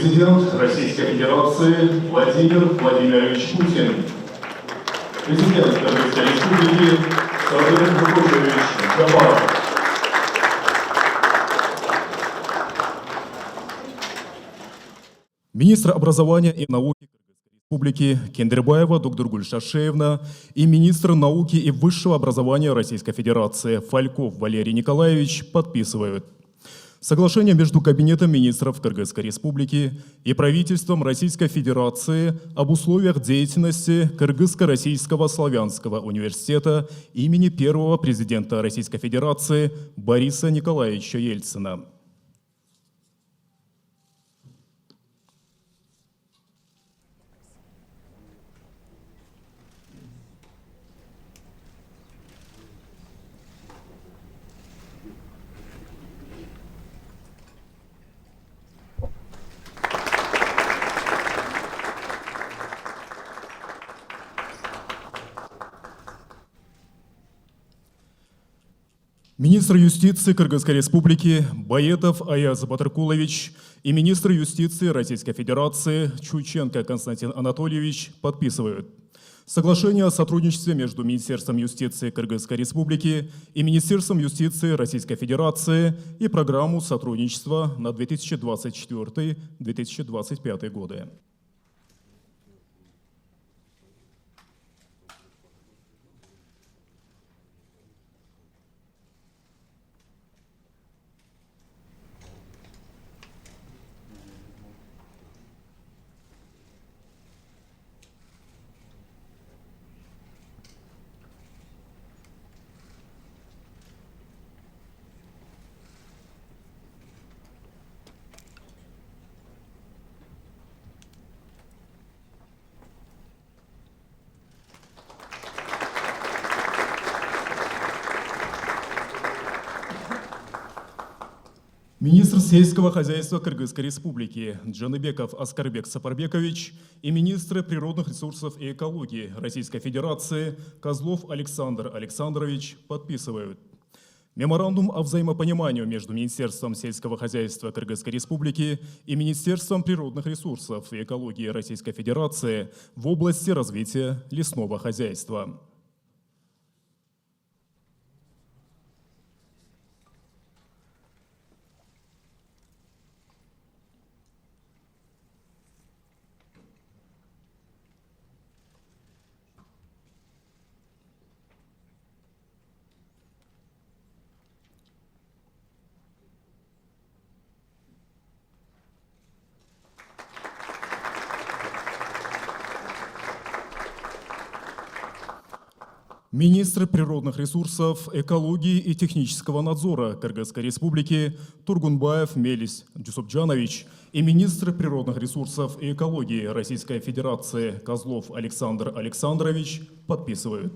Президент Российской Федерации Владимир Владимирович Путин. Президент Кыргызской Республики Садыр Мукушевич Джапаров. Министр образования и науки Кыргызской Республики Кендербаева Докдургуль Шашеевна и министр науки и высшего образования Российской Федерации Фальков Валерий Николаевич подписывают соглашение между Кабинетом министров Кыргызской Республики и правительством Российской Федерации об условиях деятельности Кыргызско-Российского славянского университета имени первого президента Российской Федерации Бориса Николаевича Ельцина. Министр юстиции Кыргызской Республики Баетов Аяз Батыркулович и министр юстиции Российской Федерации Чученко Константин Анатольевич подписывают соглашение о сотрудничестве между Министерством юстиции Кыргызской Республики и Министерством юстиции Российской Федерации и программу сотрудничества на 2024-2025 годы. Министр сельского хозяйства Кыргызской Республики Джаныбеков Аскарбек Сапарбекович и министр природных ресурсов и экологии Российской Федерации Козлов Александр Александрович подписывают меморандум о взаимопонимании между Министерством сельского хозяйства Кыргызской Республики и Министерством природных ресурсов и экологии Российской Федерации в области развития лесного хозяйства. Министр природных ресурсов, экологии и технического надзора Кыргызской Республики Тургунбаев Мелис Джусупджанович и министр природных ресурсов и экологии Российской Федерации Козлов Александр Александрович подписывают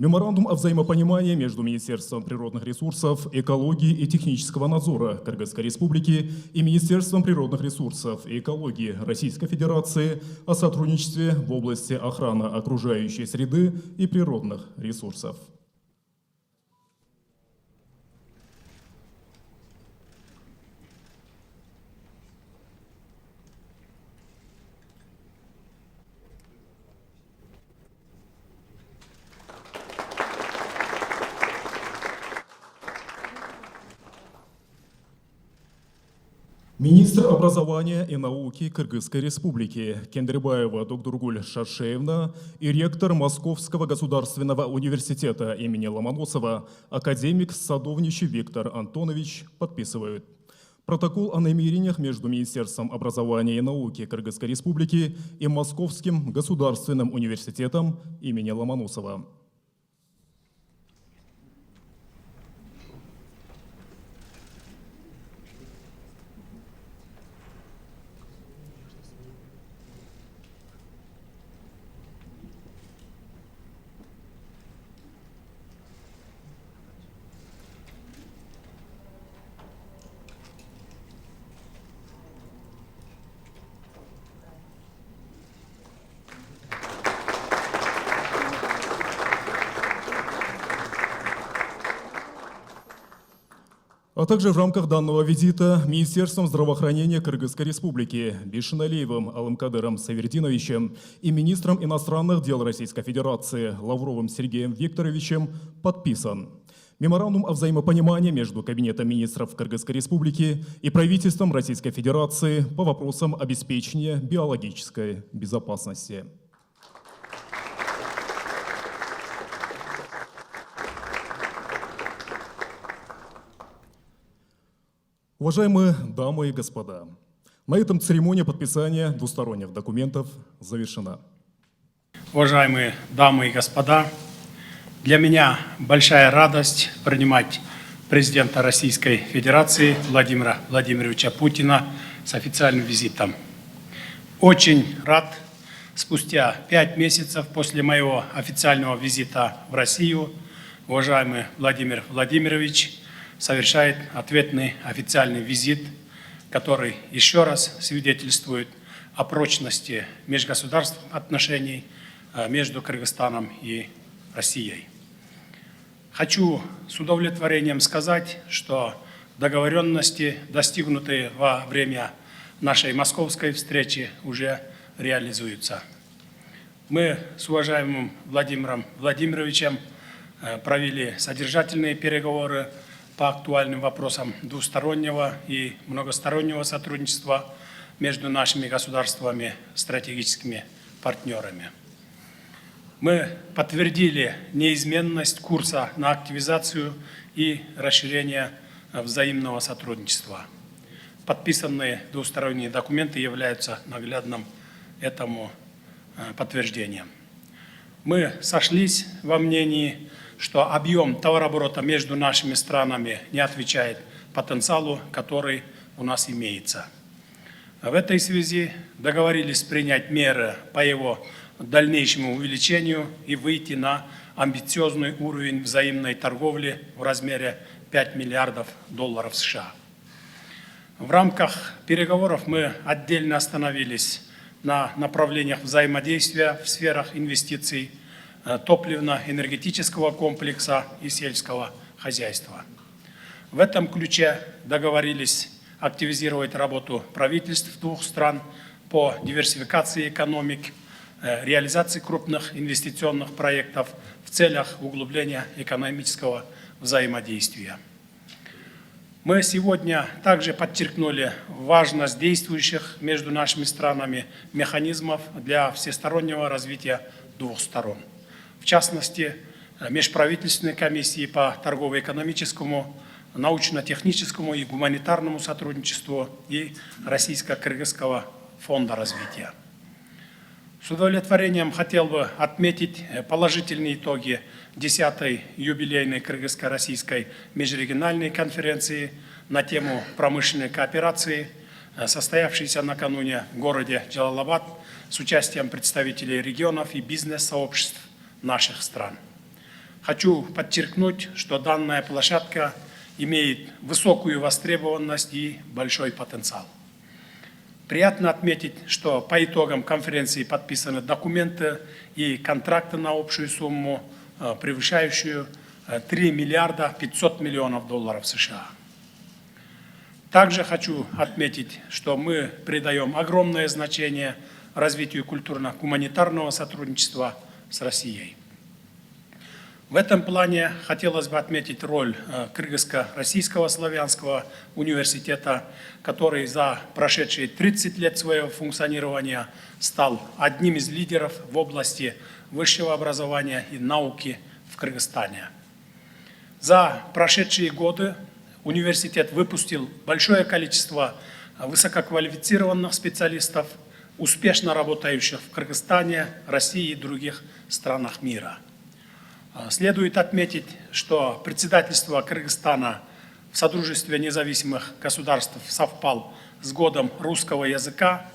меморандум о взаимопонимании между Министерством природных ресурсов, экологии и технического надзора Кыргызской Республики и Министерством природных ресурсов и экологии Российской Федерации о сотрудничестве в области охраны окружающей среды и природных ресурсов. Министр образования и науки Кыргызской Республики Кендербаева Докдургуль Шашеевна и ректор Московского государственного университета имени Ломоносова академик Садовничий Виктор Антонович подписывают протокол о намерениях между Министерством образования и науки Кыргызской Республики и Московским государственным университетом имени Ломоносова. А также в рамках данного визита Министерством здравоохранения Кыргызской Республики Бишиналиевым Алымкадыром Савердиновичем и министром иностранных дел Российской Федерации Лавровым Сергеем Викторовичем подписан меморандум о взаимопонимании между Кабинетом министров Кыргызской Республики и правительством Российской Федерации по вопросам обеспечения биологической безопасности. Уважаемые дамы и господа, на этом церемония подписания двусторонних документов завершена. Уважаемые дамы и господа, для меня большая радость принимать президента Российской Федерации Владимира Владимировича Путина с официальным визитом. Очень рад, спустя 5 месяцев после моего официального визита в Россию, уважаемый Владимир Владимирович совершает ответный официальный визит, который еще раз свидетельствует о прочности межгосударственных отношений между Кыргызстаном и Россией. Хочу с удовлетворением сказать, что договоренности, достигнутые во время нашей московской встречи, уже реализуются. Мы с уважаемым Владимиром Владимировичем провели содержательные переговоры по актуальным вопросам двустороннего и многостороннего сотрудничества между нашими государствами, стратегическими партнерами. Мы подтвердили неизменность курса на активизацию и расширение взаимного сотрудничества. Подписанные двусторонние документы являются наглядным этому подтверждением. Мы сошлись во мнении, что объем товарооборота между нашими странами не отвечает потенциалу, который у нас имеется. В этой связи договорились принять меры по его дальнейшему увеличению и выйти на амбициозный уровень взаимной торговли в размере $5 миллиардов США. В рамках переговоров мы отдельно остановились на направлениях взаимодействия в сферах инвестиций, топливно-энергетического комплекса и сельского хозяйства. В этом ключе договорились активизировать работу правительств двух стран по диверсификации экономик, реализации крупных инвестиционных проектов в целях углубления экономического взаимодействия. Мы сегодня также подчеркнули важность действующих между нашими странами механизмов для всестороннего развития двух сторон. В частности, межправительственной комиссии по торгово-экономическому, научно-техническому и гуманитарному сотрудничеству и Российско-Кыргызского фонда развития. С удовлетворением хотел бы отметить положительные итоги 10-й юбилейной Кыргызско-Российской межрегиональной конференции на тему промышленной кооперации, состоявшейся накануне в городе Джалалабад с участием представителей регионов и бизнес-сообществ наших стран. Хочу подчеркнуть, что данная площадка имеет высокую востребованность и большой потенциал. Приятно отметить, что по итогам конференции подписаны документы и контракты на общую сумму, превышающую $3 миллиарда 500 миллионов США. Также хочу отметить, что мы придаем огромное значение развитию культурно-гуманитарного сотрудничества с Россией. В этом плане хотелось бы отметить роль Кыргызско-Российского славянского университета, который за прошедшие 30 лет своего функционирования стал одним из лидеров в области высшего образования и науки в Кыргызстане. За прошедшие годы университет выпустил большое количество высококвалифицированных специалистов, успешно работающих в Кыргызстане, России и других странах мира. Следует отметить, что председательство Кыргызстана в Содружестве независимых государств совпал с годом русского языка,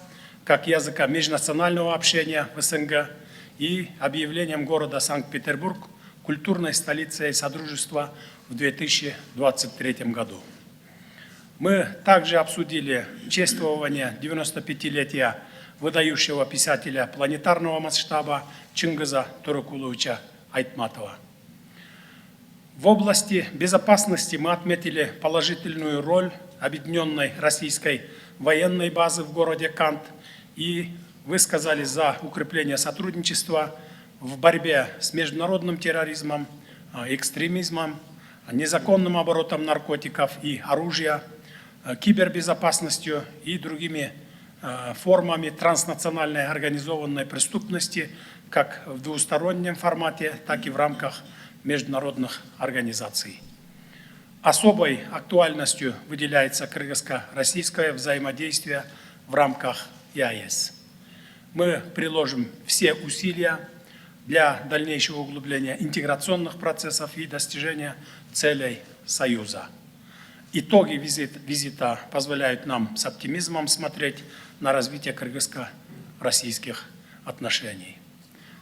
как языка межнационального общения в СНГ и объявлением города Санкт-Петербург культурной столицей Содружества в 2023 году. Мы также обсудили чествование 95-летия выдающего писателя планетарного масштаба Чингиза Турыкуловича Айтматова. В области безопасности мы отметили положительную роль объединенной российской военной базы в городе Кант и высказались за укрепление сотрудничества в борьбе с международным терроризмом, экстремизмом, незаконным оборотом наркотиков и оружия, кибербезопасностью и другими формами транснациональной организованной преступности, как в двустороннем формате, так и в рамках международных организаций. Особой актуальностью выделяется кыргызско-российское взаимодействие в рамках ЕАЭС. Мы приложим все усилия для дальнейшего углубления интеграционных процессов и достижения целей Союза. Итоги визита позволяют нам с оптимизмом смотреть на развитие кыргызско-российских отношений.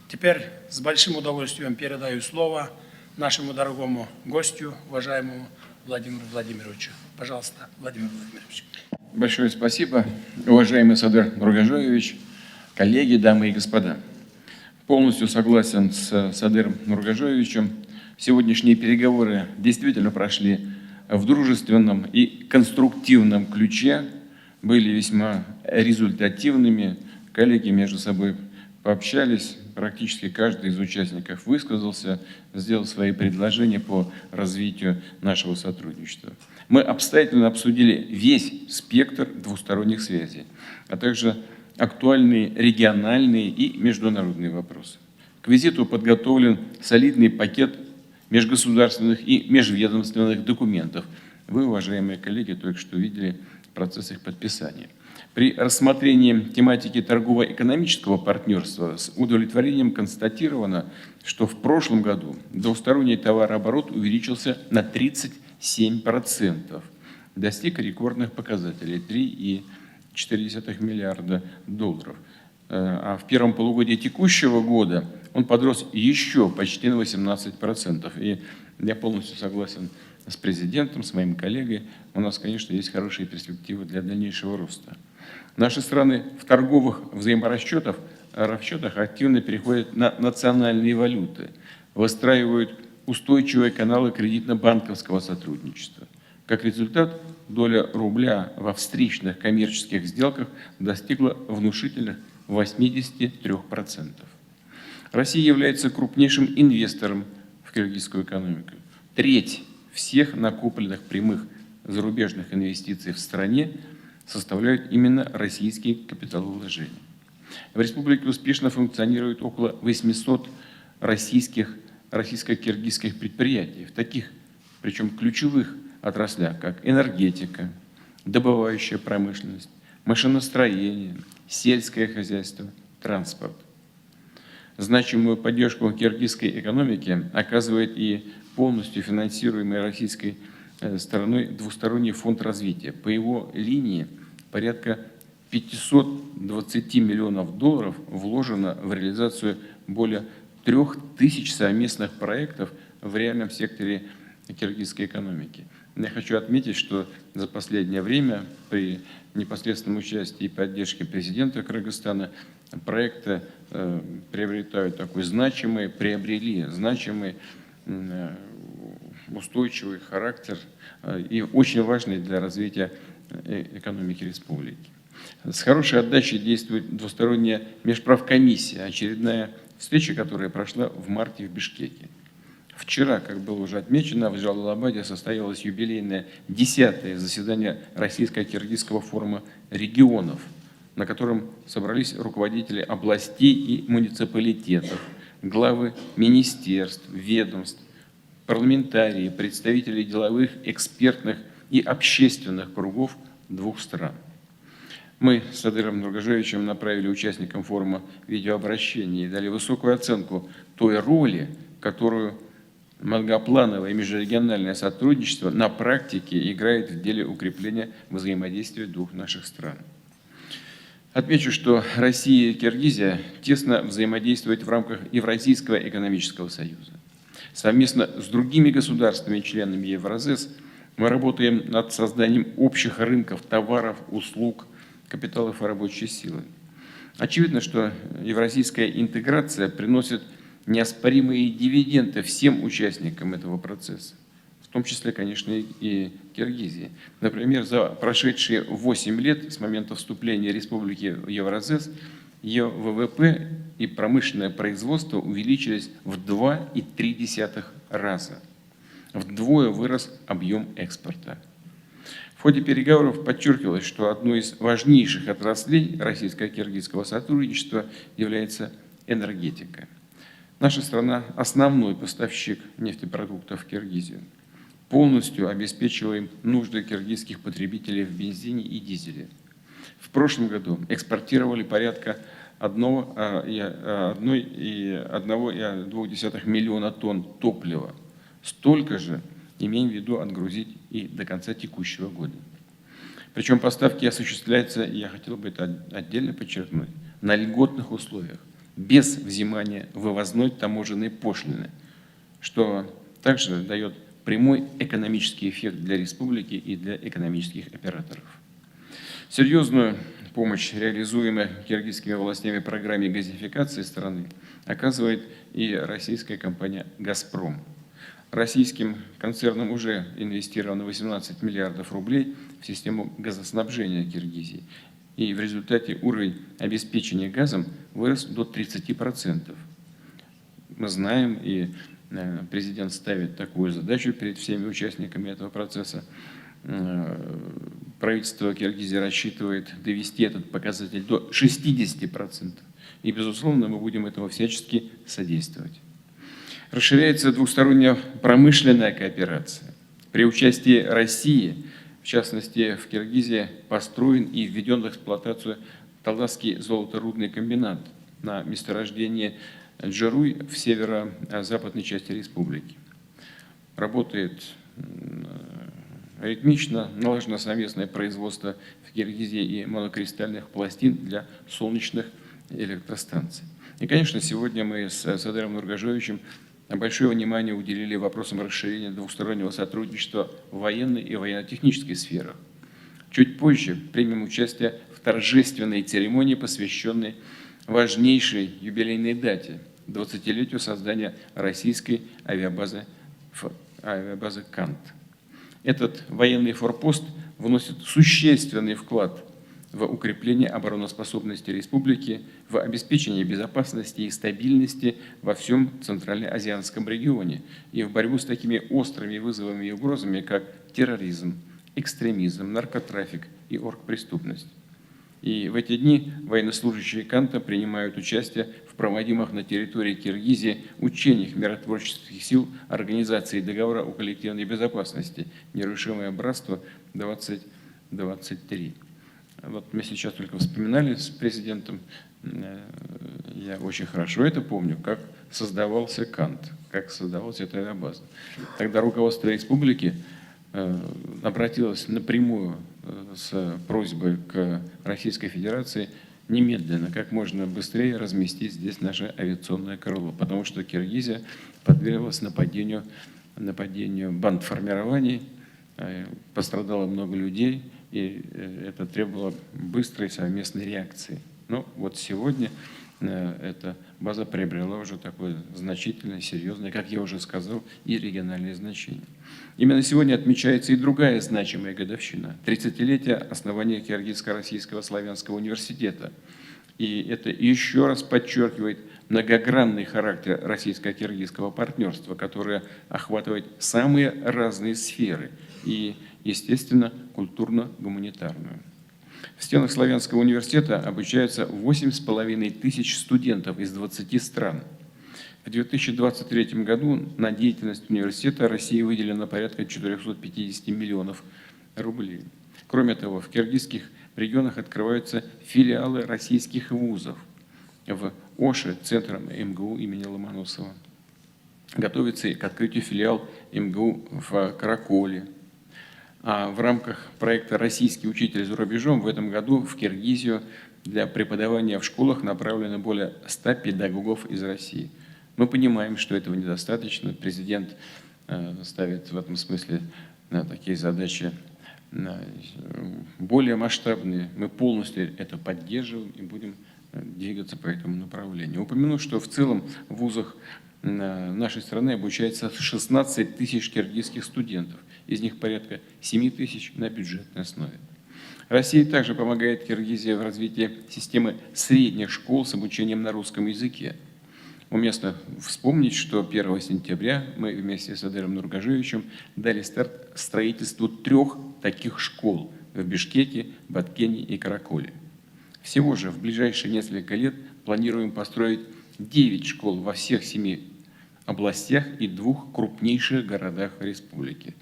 Теперь с большим удовольствием передаю слово нашему дорогому гостю, уважаемому Владимиру Владимировичу. Пожалуйста, Владимир Владимирович. Большое спасибо, уважаемый Садыр Нургажоевич, коллеги, дамы и господа. Полностью согласен с Садыром Нургажоевичем. Сегодняшние переговоры действительно прошли в дружественном и конструктивном ключе, были весьма результативными. Коллеги между собой пообщались, практически каждый из участников высказался, сделал свои предложения по развитию нашего сотрудничества. Мы обстоятельно обсудили весь спектр двусторонних связей, а также актуальные региональные и международные вопросы. К визиту подготовлен солидный пакет межгосударственных и межведомственных документов. Вы, уважаемые коллеги, только что видели процесс их подписания. При рассмотрении тематики торгово-экономического партнерства с удовлетворением констатировано, что в прошлом году двусторонний товарооборот увеличился на 37%, достиг рекордных показателей – 3,4 миллиарда долларов. А в первом полугодии текущего года он подрос еще почти на 18%. И я полностью согласен с президентом, с моим коллегой. У нас, конечно, есть хорошие перспективы для дальнейшего роста. Наши страны в торговых взаиморасчетах активно переходят на национальные валюты, выстраивают устойчивые каналы кредитно-банковского сотрудничества. Как результат, доля рубля во встречных коммерческих сделках достигла внушительных 83%. Россия является крупнейшим инвестором в киргизскую экономику. Треть всех накопленных прямых зарубежных инвестиций в стране составляют именно российские капиталовложения. В республике успешно функционирует около 800 российско-киргизских предприятий, в таких, причем ключевых отраслях, как энергетика, добывающая промышленность, машиностроение, сельское хозяйство, транспорт. Значимую поддержку киргизской экономики оказывает и полностью финансируемый российской стороной двусторонний фонд развития. По его линии порядка 520 миллионов долларов вложено в реализацию более 3000 совместных проектов в реальном секторе киргизской экономики. Я хочу отметить, что за последнее время при непосредственном участии и поддержке президента Кыргызстана проекты приобрели значимый устойчивый характер и очень важный для развития экономики республики. С хорошей отдачей действует двусторонняя межправкомиссия, очередная встреча, которая прошла в марте в Бишкеке. Вчера, как было уже отмечено, в Джалалабаде состоялось юбилейное 10-е заседание Российско-Киргизского форума регионов, на котором собрались руководители областей и муниципалитетов, главы министерств, ведомств, парламентарии, представители деловых, экспертных и общественных кругов двух стран. Мы с Садыром Нургажоевичем направили участникам форума видеообращение и дали высокую оценку той роли, которую многоплановое межрегиональное сотрудничество на практике играет в деле укрепления взаимодействия двух наших стран. Отмечу, что Россия и Киргизия тесно взаимодействуют в рамках Евразийского экономического союза. Совместно с другими государствами, членами Евразэс, мы работаем над созданием общих рынков товаров, услуг, капиталов и рабочей силы. Очевидно, что евразийская интеграция приносит неоспоримые дивиденды всем участникам этого процесса, в том числе, конечно, и Киргизии. Например, за прошедшие 8 лет с момента вступления республики в Евразес ее ВВП и промышленное производство увеличились в 2,3 раза. Вдвое вырос объем экспорта. В ходе переговоров подчеркивалось, что одной из важнейших отраслей российско-киргизского сотрудничества является энергетика. Наша страна – основной поставщик нефтепродуктов в Киргизию. Полностью обеспечиваем нужды киргизских потребителей в бензине и дизеле. В прошлом году экспортировали порядка 1,2 миллиона тонн топлива. Столько же имеем в виду отгрузить и до конца текущего года. Причем поставки осуществляются, я хотел бы это отдельно подчеркнуть, на льготных условиях, без взимания вывозной таможенной пошлины, что также дает прямой экономический эффект для республики и для экономических операторов. Серьезную помощь, реализуемой киргизскими властями программе газификации страны, оказывает и российская компания «Газпром». Российским концерном уже инвестировано 18 миллиардов рублей в систему газоснабжения Киргизии. И в результате уровень обеспечения газом вырос до 30%. Мы знаем, и президент ставит такую задачу перед всеми участниками этого процесса. Правительство Киргизии рассчитывает довести этот показатель до 60%. И, безусловно, мы будем этому всячески содействовать. Расширяется двусторонняя промышленная кооперация. При участии России, в частности, в Киргизии построен и введен в эксплуатацию Таласский золоторудный комбинат на месторождении Джаруй в северо-западной части республики. Работает ритмично, налажено совместное производство в Киргизии и монокристальных пластин для солнечных электростанций. И, конечно, сегодня мы с Садыром Нургажоевичем большое внимание уделили вопросам расширения двустороннего сотрудничества в военной и военно-технической сферах. Чуть позже примем участие в торжественной церемонии, посвященной важнейшей юбилейной дате – 20-летию создания российской авиабазы Кант. Этот военный форпост вносит существенный вклад в укрепление обороноспособности республики, в обеспечение безопасности и стабильности во всем Центральноазиатском регионе и в борьбу с такими острыми вызовами и угрозами, как терроризм, экстремизм, наркотрафик и оргпреступность. И в эти дни военнослужащие Канта принимают участие в проводимых на территории Киргизии учениях миротворческих сил Организации договора о коллективной безопасности «Нерушимое братство 2023». Вот мы сейчас только вспоминали с президентом, я очень хорошо это помню, как создавался Кант, как создавалась эта авиабаза. Тогда руководство республики обратилось напрямую с просьбой к Российской Федерации немедленно, как можно быстрее разместить здесь наше авиационное крыло, потому что Киргизия подверглась нападению бандформирований, пострадало много людей, и это требовало быстрой совместной реакции. Но вот сегодня эта база приобрела уже такое значительное, серьезное, как я уже сказал, и региональное значение. Именно сегодня отмечается и другая значимая годовщина – 30-летие основания Киргизско-Российского славянского университета. И это еще раз подчеркивает многогранный характер российско-киргизского партнерства, которое охватывает самые разные сферы и, естественно, культурно-гуманитарную. В стенах Славянского университета обучаются 8,5 тысяч студентов из 20 стран. В 2023 году на деятельность университета России выделено порядка 450 миллионов рублей. Кроме того, в киргизских регионах открываются филиалы российских вузов. В Оше, центром МГУ имени Ломоносова. Готовится к открытию филиал МГУ в Караколе. А в рамках проекта «Российский учитель за рубежом» в этом году в Киргизию для преподавания в школах направлено более 100 педагогов из России. Мы понимаем, что этого недостаточно. Президент ставит в этом смысле такие задачи более масштабные. Мы полностью это поддерживаем и будем двигаться по этому направлению. Упомяну, что в целом в вузах нашей страны обучается 16 тысяч киргизских студентов, из них порядка 7 тысяч на бюджетной основе. Россия также помогает Киргизии в развитии системы средних школ с обучением на русском языке. Уместно вспомнить, что 1 сентября мы вместе с Адыром Нургажевичем дали старт строительству 3 таких школ в Бишкеке, Баткене и Караколе. Всего же в ближайшие несколько лет планируем построить 9 школ во всех 7 областях и 2 крупнейших городах республики.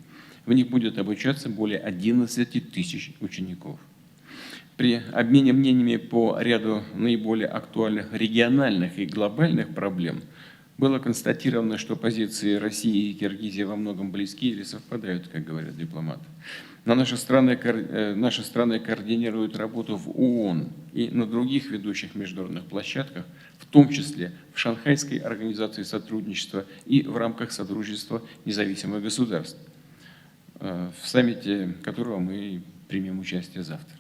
В них будет обучаться более 11 тысяч учеников. При обмене мнениями по ряду наиболее актуальных региональных и глобальных проблем было констатировано, что позиции России и Киргизии во многом близки или совпадают, как говорят дипломаты. Но наши страны координируют работу в ООН и на других ведущих международных площадках, в том числе в Шанхайской организации сотрудничества и в рамках Содружества независимых государств, в саммите которого мы примем участие завтра.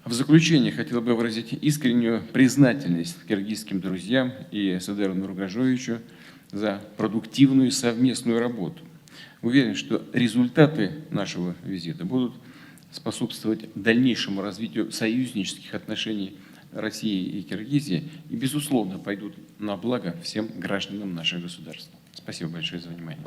В заключение хотел бы выразить искреннюю признательность киргизским друзьям и Садыру Нургажевичу за продуктивную совместную работу. Уверен, что результаты нашего визита будут способствовать дальнейшему развитию союзнических отношений России и Киргизии и, безусловно, пойдут на благо всем гражданам наших государств. Спасибо большое за внимание.